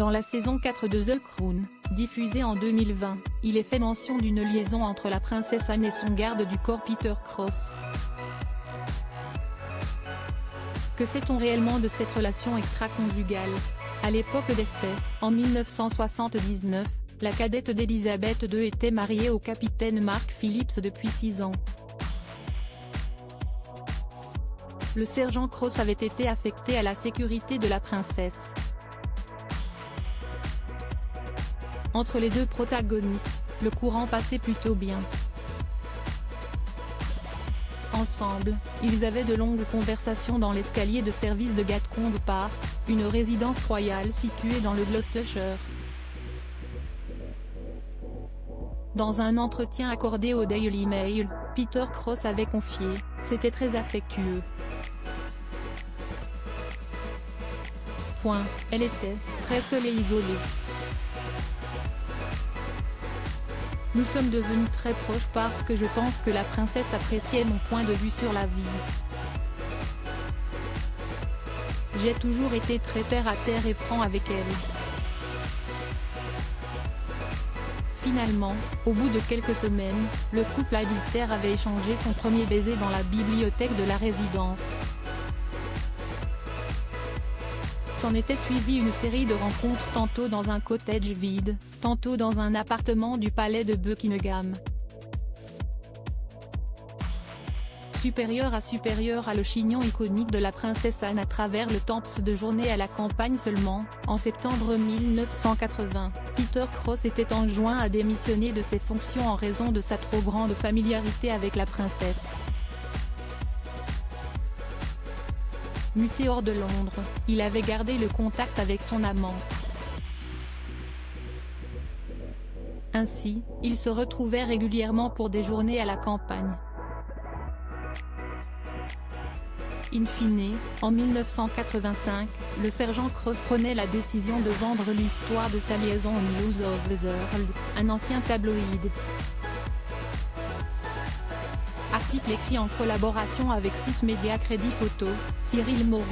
Dans la saison 4 de The Crown, diffusée en 2020, il est fait mention d'une liaison entre la princesse Anne et son garde du corps Peter Cross. Que sait-on réellement de cette relation extra-conjugale? À l'époque des faits, en 1979, la cadette d'Elizabeth II était mariée au capitaine Mark Phillips depuis 6 ans. Le sergent Cross avait été affecté à la sécurité de la princesse. Entre les deux protagonistes, le courant passait plutôt bien. Ensemble, ils avaient de longues conversations dans l'escalier de service de Gatcombe Park, une résidence royale située dans le Gloucestershire. Dans un entretien accordé au Daily Mail, Peter Cross avait confié « C'était très affectueux. Elle était très seule et isolée. Nous sommes devenus très proches parce que je pense que la princesse appréciait mon point de vue sur la vie. J'ai toujours été très terre à terre et franc avec elle. » Finalement, au bout de quelques semaines, le couple adultère avait échangé son premier baiser dans la bibliothèque de la résidence. S'en était suivie une série de rencontres tantôt dans un cottage vide, tantôt dans un appartement du palais de Buckingham. Supérieur à le chignon iconique de la princesse Anne à travers le Temps de journée à la campagne seulement, en septembre 1980, Peter Cross était enjoint à démissionner de ses fonctions en raison de sa trop grande familiarité avec la princesse. Muté hors de Londres, il avait gardé le contact avec son amant. Ainsi, ils se retrouvaient régulièrement pour des journées à la campagne. In fine, en 1985, le sergent Cross prenait la décision de vendre l'histoire de sa liaison au News of the World, un ancien tabloïd. Article écrit en collaboration avec 6 médias Crédit Photo, Cyril Moreau.